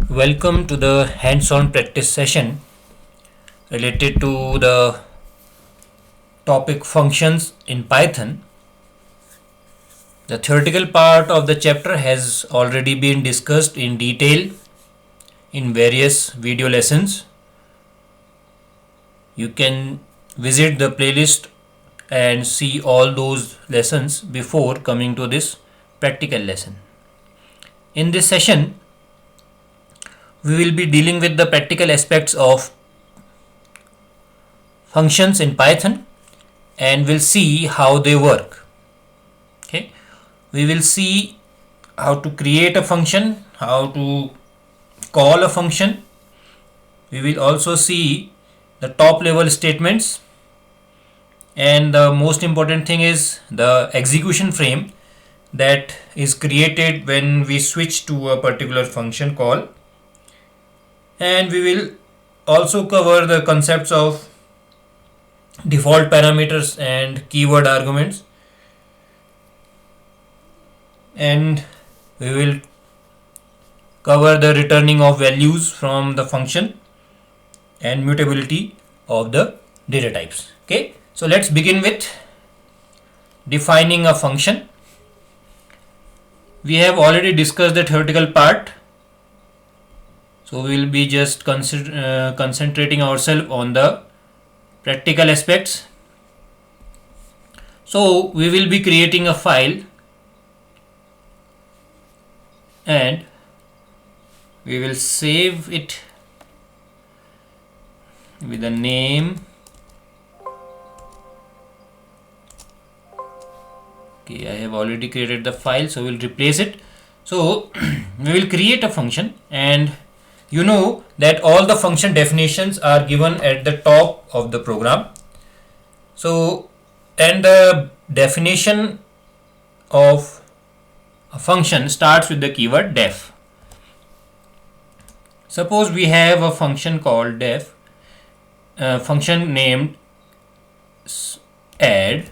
Welcome to the hands-on practice session related to the topic functions in Python. The theoretical part of the chapter has already been discussed in detail in various video lessons. You can visit the playlist and see all those lessons before coming to this practical lesson. In this session, we will be dealing with the practical aspects of functions in Python and we'll see how they work. Okay, we will see how to create a function, how to call a function. We will also see the top level statements, and the most important thing is the execution frame that is created when we switch to a particular function call. And we will also cover the concepts of default parameters and keyword arguments, and we will cover the returning of values from the function and mutability of the data types. Okay, so let's begin with defining a function. We have already discussed the theoretical part, so we will be just concentrating ourselves on the practical aspects. So we will be creating a file and we will save it with a name. Okay, I have already created the file, so we'll replace it. So we will create a function, and you know that all the function definitions are given at the top of the program. So, and the definition of a function starts with the keyword def. Suppose we have a function called def, function named add,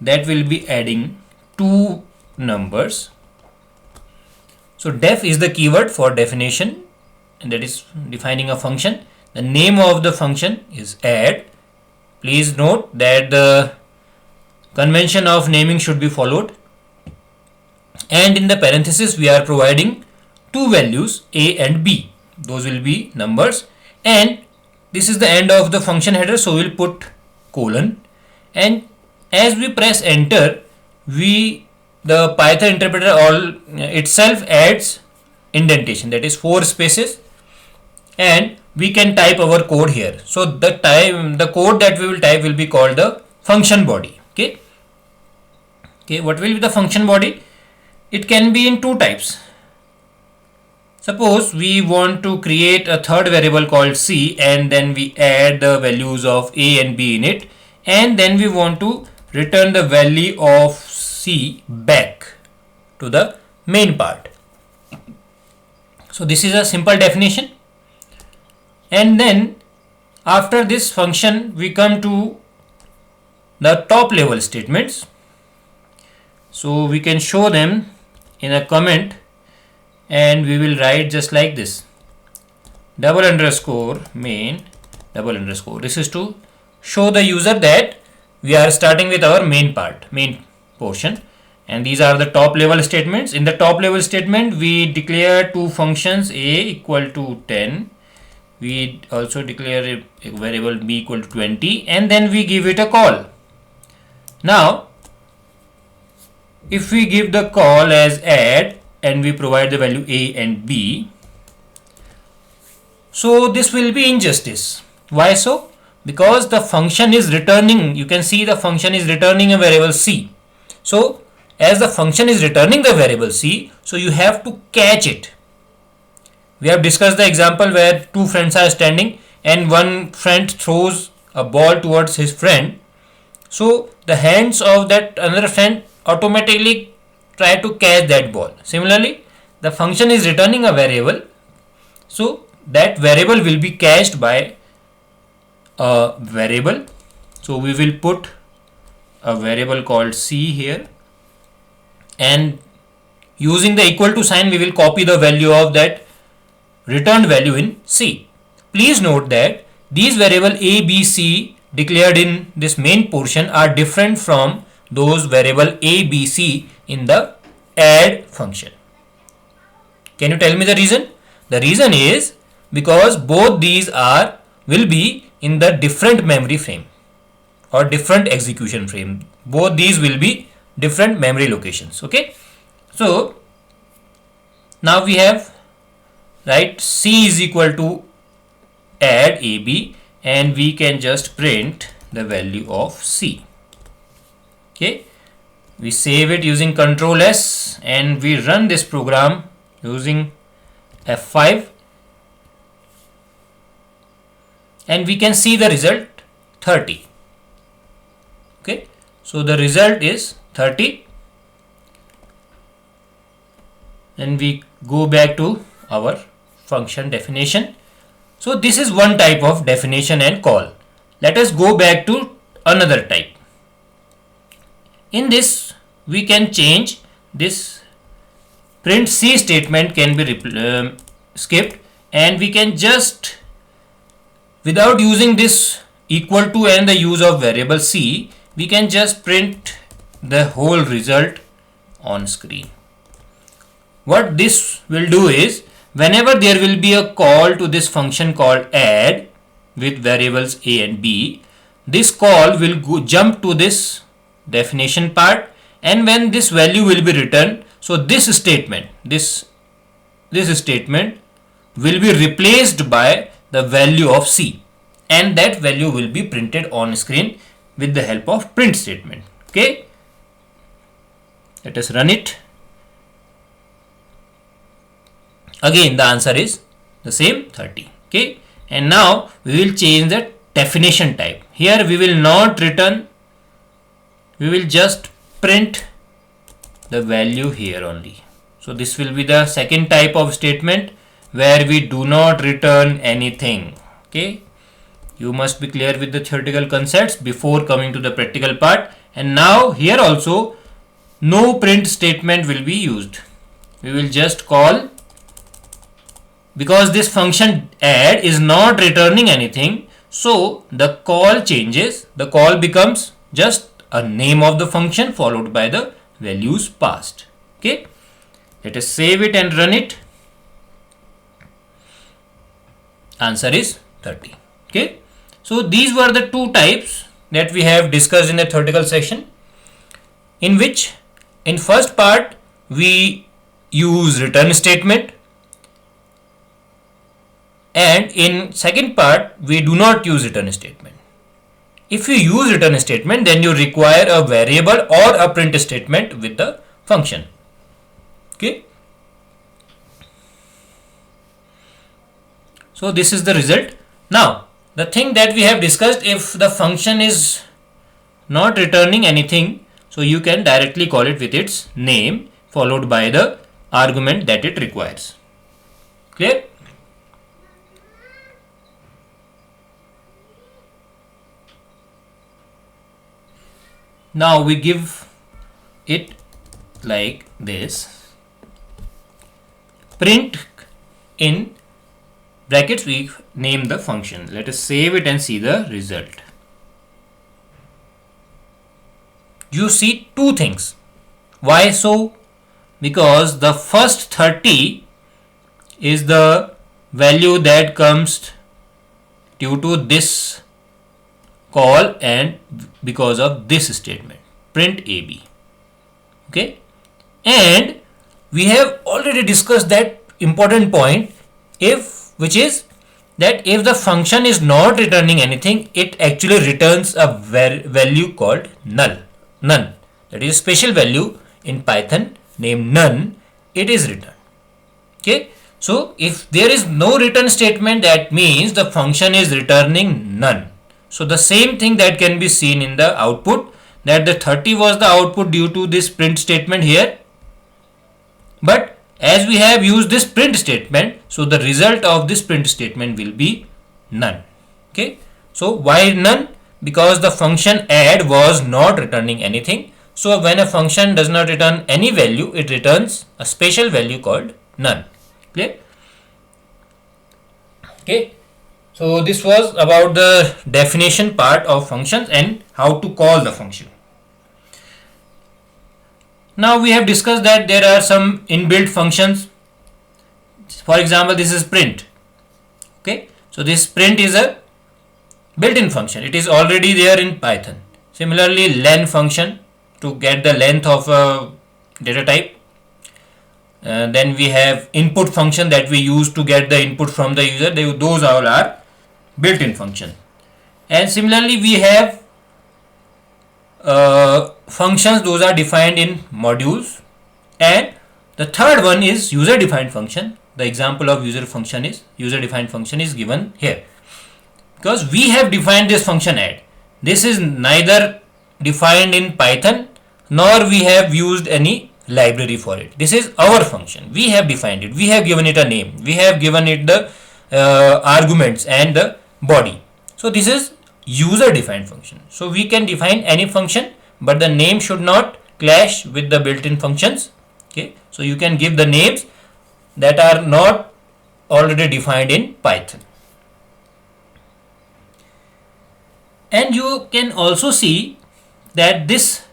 that will be adding two numbers. So def is the keyword for definition, and that is defining a function. The name of the function is add. Please note that the convention of naming should be followed, and in the parenthesis we are providing two values a and b. Those will be numbers, and this is the end of the function header, so we'll put colon. And as we press enter, the Python interpreter itself adds indentation, that is 4 spaces, and we can type our code here. So the code that we will type will be called the function body. Okay, what will be the function body? It can be in two types. Suppose we want to create a third variable called c, and then we add the values of a and b in it, and then we want to return the value of c back to the main part. So this is a simple definition, and then after this function we come to the top level statements. So we can show them in a comment, and we will write just like this: double underscore main double underscore. This is to show the user that we are starting with our main portion, and these are the top level statements. In the top level statement we declare two functions, a equal to 10, we also declare a variable b equal to 20, and then we give it a call. Now if we give the call as add and we provide the value a and b, so this will be injustice. Why so? Because the function is returning, you can see the function is returning a variable c. So as the function is returning the variable c, so you have to catch it. We have discussed the example where two friends are standing and one friend throws a ball towards his friend. So the hands of that another friend automatically try to catch that ball. Similarly, the function is returning a variable, so that variable will be cached by a variable. So we will put a variable called c here, and using the equal to sign we will copy the value of that returned value in C. Please note that these variable A, B, C declared in this main portion are different from those variable A, B, C in the add function. Can you tell me the reason? The reason is because both these will be in the different memory frame or different execution frame. Both these will be different memory locations. Okay. So now we have, right, C is equal to add AB, and we can just print the value of C. Okay. We save it using Control S and we run this program using F5, and we can see the result 30. Okay, so the result is 30, and we go back to our function definition. So this is one type of definition and call. Let us go back to another type. In this we can change this print C statement can be skipped, and we can just, without using this equal to and the use of variable C, we can just print the whole result on screen. What this will do is, whenever there will be a call to this function called add with variables A and B, this call will jump to this definition part, and when this value will be returned, so this statement will be replaced by the value of C, and that value will be printed on screen with the help of print statement. Okay, let us run it. Again the answer is the same, 30. Okay, and now we will change the definition type. Here we will not return, we will just print the value here only. So this will be the second type of statement where we do not return anything. Okay, you must be clear with the theoretical concepts before coming to the practical part. And now here also no print statement will be used. We will just call, because this function add is not returning anything, so the call changes. The call becomes just a name of the function followed by the values passed. Okay, let us save it and run it. Answer is 30. Okay, so these were the two types that we have discussed in the theoretical section, in which in first part we use return statement, and in second part we do not use return statement. If you use return statement, then you require a variable or a print statement with the function. Okay, so this is the result. Now the thing that we have discussed, if the function is not returning anything, so you can directly call it with its name followed by the argument that it requires. Clear? Now we give it like this, print in brackets, we name the function. Let us save it and see the result. You see two things. Why so? Because the first 30 is the value that comes due to this call and because of this statement, print AB. Okay, and we have already discussed that important point, which is that if the function is not returning anything, it actually returns a value called none. That is a special value in Python named none. It is returned. Okay, so if there is no return statement, that means the function is returning none. So the same thing that can be seen in the output, that the 30 was the output due to this print statement here, but as we have used this print statement, so the result of this print statement will be none. Okay, so why none? Because the function add was not returning anything. So when a function does not return any value, it returns a special value called none. Clear? Okay, so this was about the definition part of functions and how to call the function. Now we have discussed that there are some inbuilt functions. For example, this is print. Okay, so this print is a built-in function. It is already there in Python. Similarly, len function to get the length of a data type. Then we have input function that we use to get the input from the user. Those all are built-in function. And similarly, we have functions. Those are defined in modules. And the third one is user-defined function. The example of user-defined function is given here. Because we have defined this function add. This is neither defined in Python nor we have used any library for it. This is our function. We have defined it. We have given it a name. We have given it the arguments and the body. So this is user defined function. So we can define any function, but the name should not clash with the built-in functions. Okay, so you can give the names that are not already defined in Python. And you can also see that this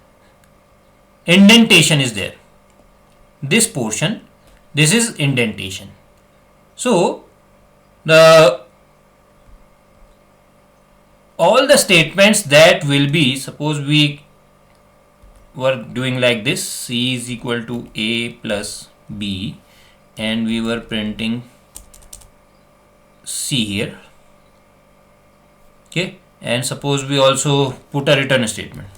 indentation is there. This portion, this is indentation. So all the statements that will be, suppose we were doing like this, C is equal to A plus B, and we were printing C here. Okay, and suppose we also put a return statement.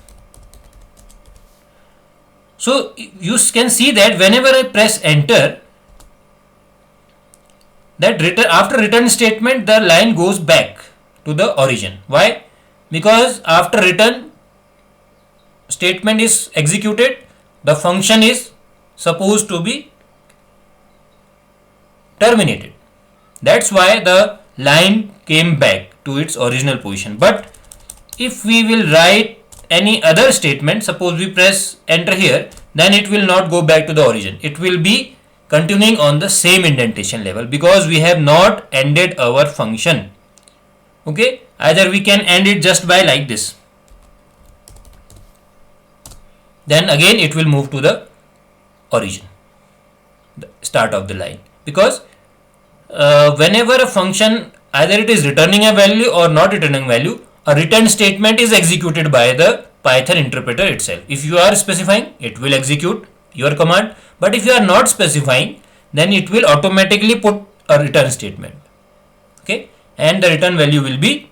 So you can see that whenever I press enter, that after return statement the line goes back to the origin. Why? Because after return statement is executed, the function is supposed to be terminated. That's why the line came back to its original position. But if we will write any other statement, suppose we press enter here, then it will not go back to the origin. It will be continuing on the same indentation level because we have not ended our function. Okay, either we can end it just by like this, then again it will move to the origin, the start of the line, because whenever a function, either it is returning a value or not returning value, a return statement is executed by the Python interpreter itself. If you are specifying, it will execute your command, but if you are not specifying, then it will automatically put a return statement. Okay, and the return value will be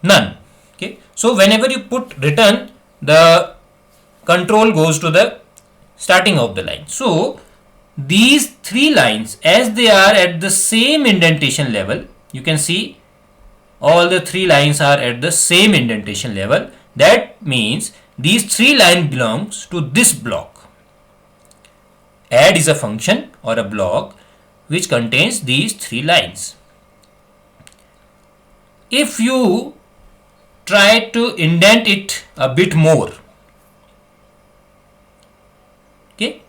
none. Okay, so whenever you put return, the control goes to the starting of the line. So these three lines, as they are at the same indentation level, you can see all the three lines are at the same indentation level. That means these three lines belongs to this block. Add is a function or a block which contains these three lines. If you try to indent it a bit more, okay,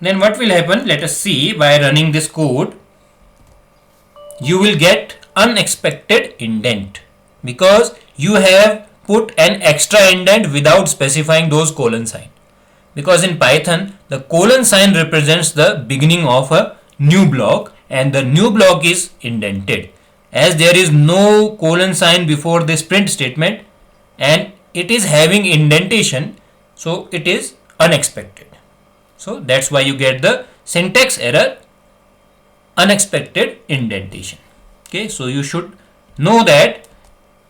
then what will happen? Let us see. By running this code, you will get unexpected indent because you have put an extra indent without specifying those colon sign. Because in Python, the colon sign represents the beginning of a new block and the new block is indented. As there is no colon sign before this print statement and it is having indentation, so it is unexpected. So that's why you get the syntax error, unexpected indentation. Okay, so you should know that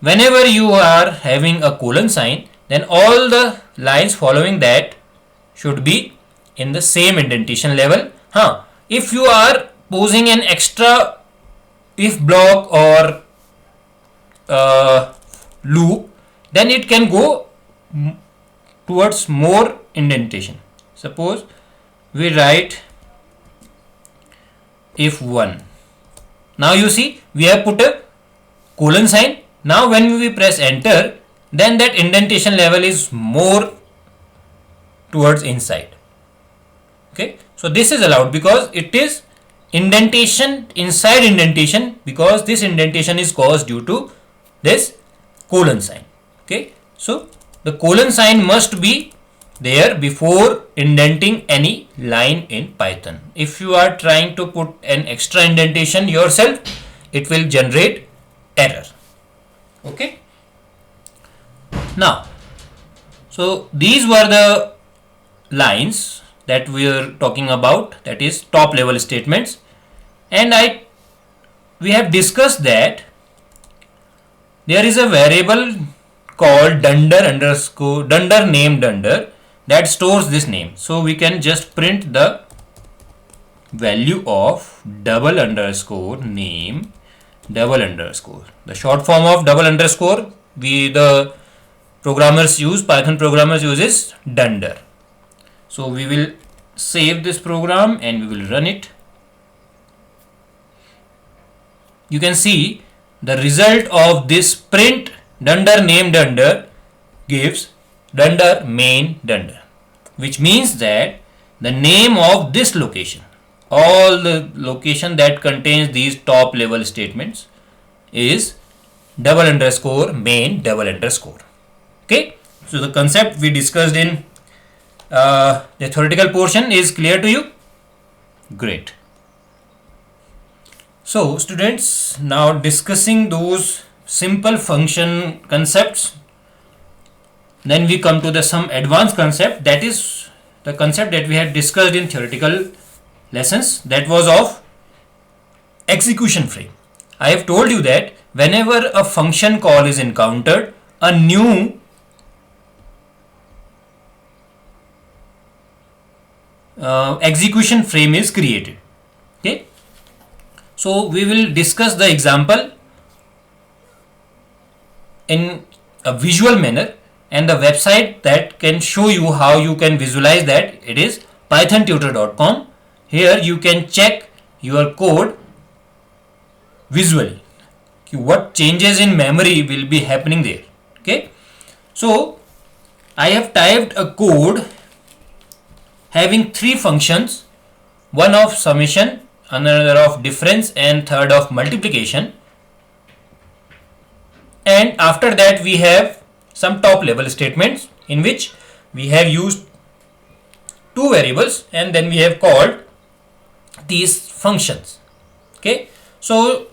whenever you are having a colon sign, then all the lines following that should be in the same indentation level. If you are posing an extra if block or loop, then it can go towards more indentation. Suppose we write if 1. Now you see we have put a colon sign. Now when we press enter, then that indentation level is more towards inside. Okay, so this is allowed because it is indentation inside indentation, because this indentation is caused due to this colon sign. Okay, so the colon sign must be there before indenting any line in Python. If you are trying to put an extra indentation yourself, it will generate error. Okay, now so these were the lines that we are talking about, that is top level statements, and we have discussed that there is a variable called dunder name dunder that stores this name. So we can just print the value of double underscore name double underscore. The short form of double underscore the programmers use, Python programmers use is dunder. So we will save this program and we will run it. You can see the result of this print dunder name dunder gives dunder main dunder, which means that the name of this location, all the location that contains these top level statements, is double underscore main double underscore. Okay, so the concept we discussed in the theoretical portion is clear to you? Great. So students, now discussing those simple function concepts, then we come to the some advanced concept, that is the concept that we had discussed in theoretical lessons, that was of execution frame. I have told you that whenever a function call is encountered, a new execution frame is created. Okay, so we will discuss the example in a visual manner, and the website that can show you how you can visualize that, it is pythontutor.com. Here you can check your code visually, what changes in memory will be happening there. Okay, so I have typed a code having three functions, one of summation, another of difference, and third of multiplication. And after that we have some top level statements in which we have used two variables and then we have called these functions. Okay, so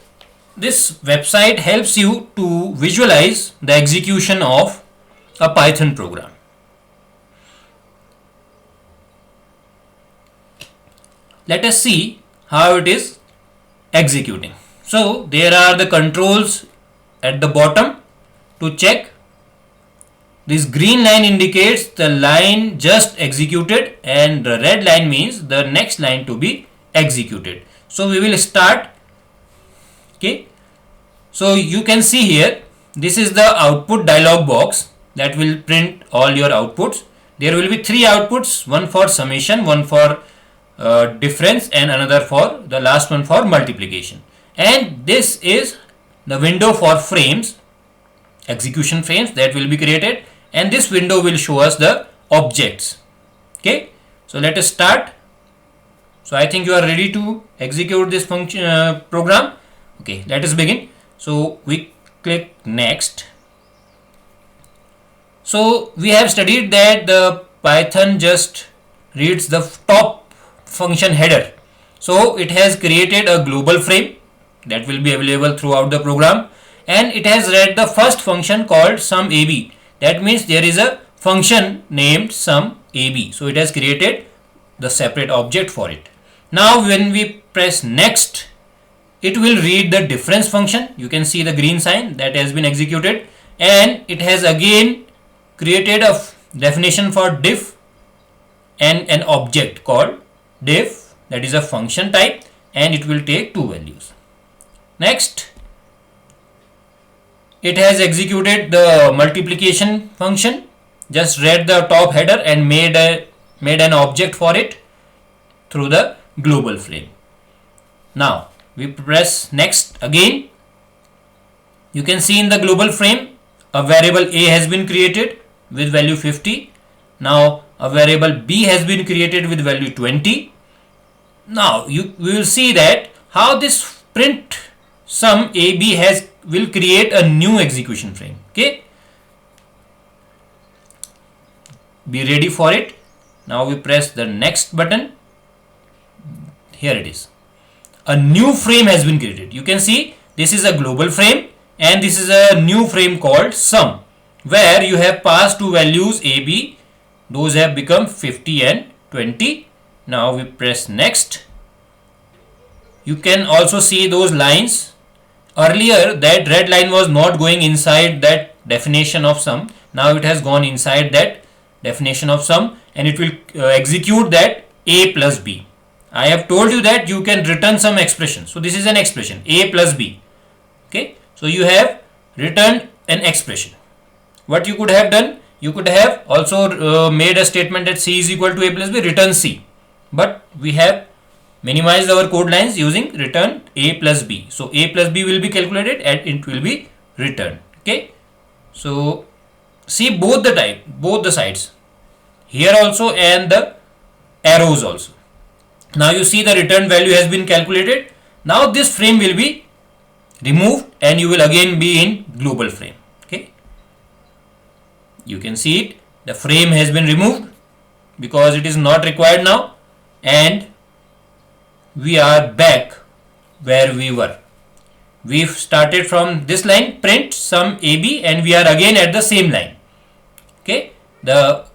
this website helps you to visualize the execution of a Python program. Let us see how it is executing. So there are the controls at the bottom to check. This green line indicates the line just executed and the red line means the next line to be executed. So we will start. Okay, so you can see here, this is the output dialog box that will print all your outputs. There will be three outputs, one for summation, one for difference, and another for the last one for multiplication. And this is the window for frames, execution frames that will be created, and this window will show us the objects. Okay, so let us start. So I think you are ready to execute this function program. Okay, let us begin. So we click next. So we have studied that the Python just reads the top function header. So it has created a global frame that will be available throughout the program, and it has read the first function called sumAb. That means there is a function named sumAb. So it has created the separate object for it. Now when we press next, it will read the difference function. You can see the green sign that has been executed, and it has again created a definition for diff and an object called diff, that is a function type, and it will take two values. Next, it has executed the multiplication function, just read the top header and made an object for it through the global frame. Now we press next again. You can see in the global frame a variable a has been created with value 50. Now a variable b has been created with value 20. Now we will see that how this print sum AB will create a new execution frame. Okay, be ready for it. Now we press the next button. Here it is. A new frame has been created. You can see this is a global frame and this is a new frame called sum, where you have passed two values AB. Those have become 50 and 20. Now we press next. You can also see those lines. Earlier that red line was not going inside that definition of sum. Now it has gone inside that definition of sum and it will execute that A plus B. I have told you that you can return some expression. So this is an expression A plus B. Okay. So you have returned an expression. What you could have done? You could have also made a statement that C is equal to A plus B, return C. But we have minimized our code lines using return A plus B. So A plus B will be calculated and it will be returned. Okay. So see both the sides here also and the arrows also. Now you see the return value has been calculated. Now this frame will be removed and you will again be in global frame. Okay. You can see it. The frame has been removed because it is not required now, and we are back where we were. We've started from this line, print sum AB, and we are again at the same line. Okay. The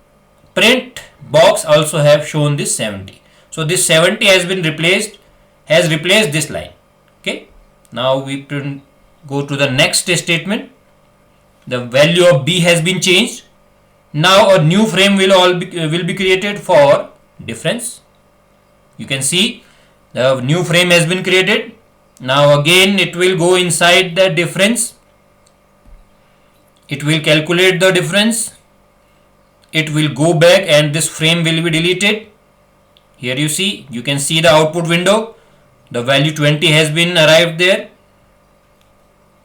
print box also have shown this 70. So this 70 has replaced this line. Okay. Now we go to the next statement. The value of B has been changed. Now a new frame will be created for difference. You can see the new frame has been created. Now again it will go inside the difference. It will calculate the difference. It will go back and this frame will be deleted. Here you can see the output window. The value 20 has been arrived there.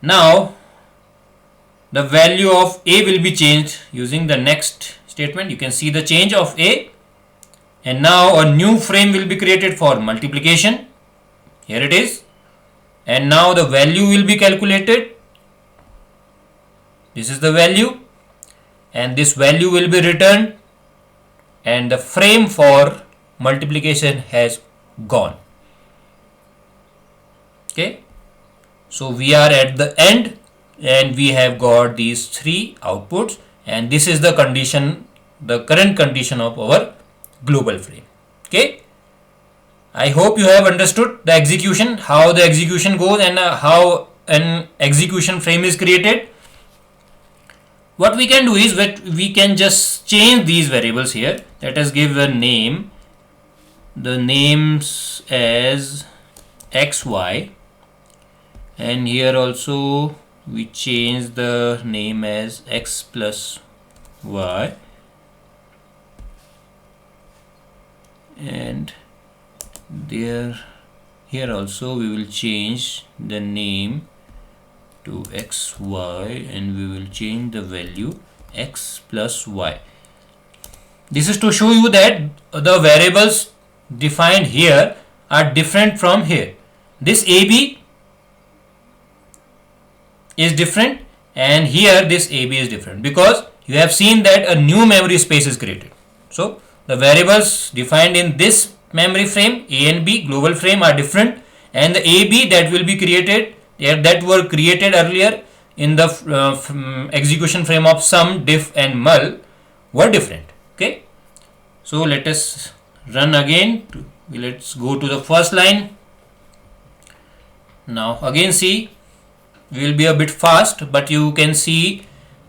Now the value of A will be changed using the next statement. You can see the change of A, and now a new frame will be created for multiplication. Here it is, and now the value will be calculated. This is the value, and this value will be returned, and the frame for multiplication has gone. Okay, so we are at the end and we have got these three outputs, and this is the condition, the current condition of our global frame. Okay, I hope you have understood the execution, how the execution goes, and how an execution frame is created. What we can do is that we can just change these variables here. Let us give a name, the names as xy, and here also we change the name as x plus y, and here also we will change the name to xy, and we will change the value x plus y. This is to show you that the variables defined here are different from here. This AB is different, and here this AB is different, because you have seen that a new memory space is created. So the variables defined in this memory frame A and B global frame are different, and the AB that will be created, that were created earlier in the execution frame of sum, diff and mul were different. Okay, so let us run again. Let's go to the first line. Now again see, we will be a bit fast, but you can see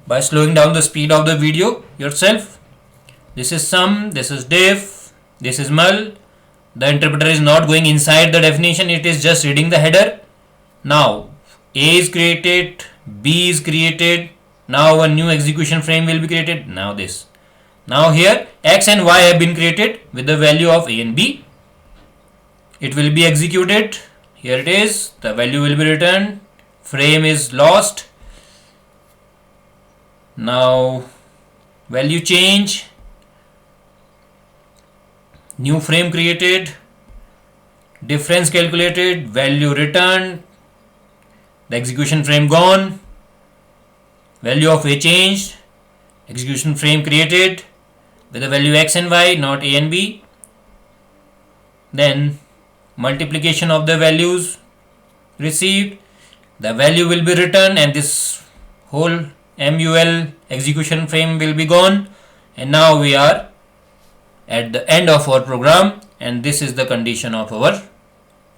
by slowing down the speed of the video yourself. This is sum, this is diff, this is mul. The interpreter is not going inside the definition, it is just reading the header. Now A is created, B is created. Now a new execution frame will be created. Now this. Now here x and y have been created with the value of A and B. It will be executed. Here it is. The value will be returned. Frame is lost. Now value change, new frame created, difference calculated, value returned, the execution frame gone, value of A changed, execution frame created with the value x and y, not A and B, then multiplication of the values received, the value will be returned, and this whole MUL execution frame will be gone. And now we are at the end of our program, and this is the condition of our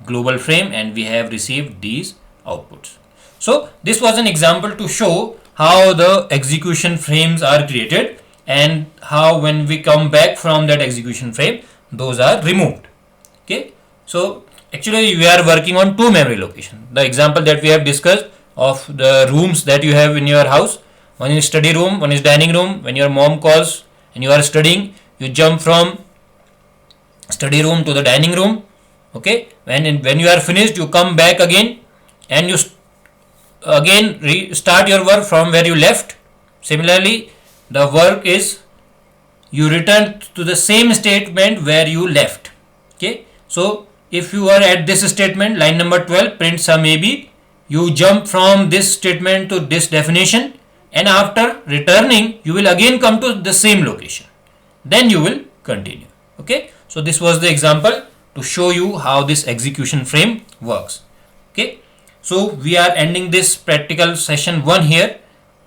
global frame, and we have received these outputs. So this was an example to show how the execution frames are created and how when we come back from that execution frame, those are removed. Okay, so actually we are working on two memory locations. The example that we have discussed of the rooms that you have in your house, one is study room, one is dining room. When your mom calls and you are studying, you jump from study room to the dining room. Okay, when you are finished, you come back again and you again restart your work from where you left. Similarly, the work is you return to the same statement where you left. Okay, so if you are at this statement, line number 12, print sum AB, you jump from this statement to this definition, and after returning you will again come to the same location, then you will continue. Okay, so this was the example to show you how this execution frame works. Okay, so we are ending this practical session 1 here,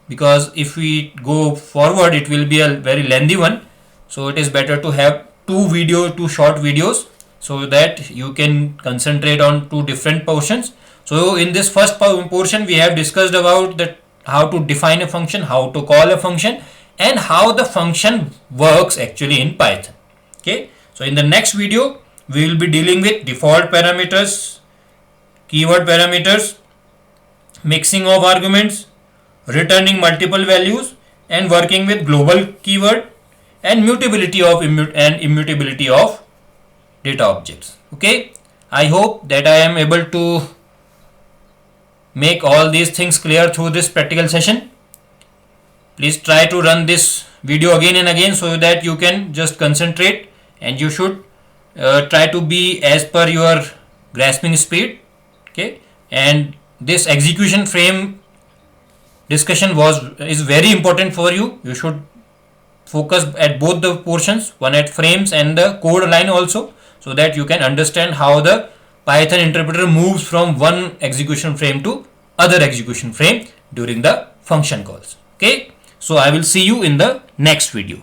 because if we go forward it will be a very lengthy one, so it is better to have two short videos so that you can concentrate on two different portions. So in this first portion we have discussed about that how to define a function, how to call a function, and how the function works actually in Python. Okay, so in the next video we will be dealing with default parameters, keyword parameters, mixing of arguments, returning multiple values, and working with global keyword, and mutability of and immutability of data objects. Okay, I hope that I am able to make all these things clear through this practical session. Please try to run this video again and again so that you can just concentrate, and you should try to be as per your grasping speed. Okay, and this execution frame discussion is very important for you. You should focus at both the portions, one at frames and the code line also, so that you can understand how the Python interpreter moves from one execution frame to other execution frame during the function calls. Okay, so I will see you in the next video.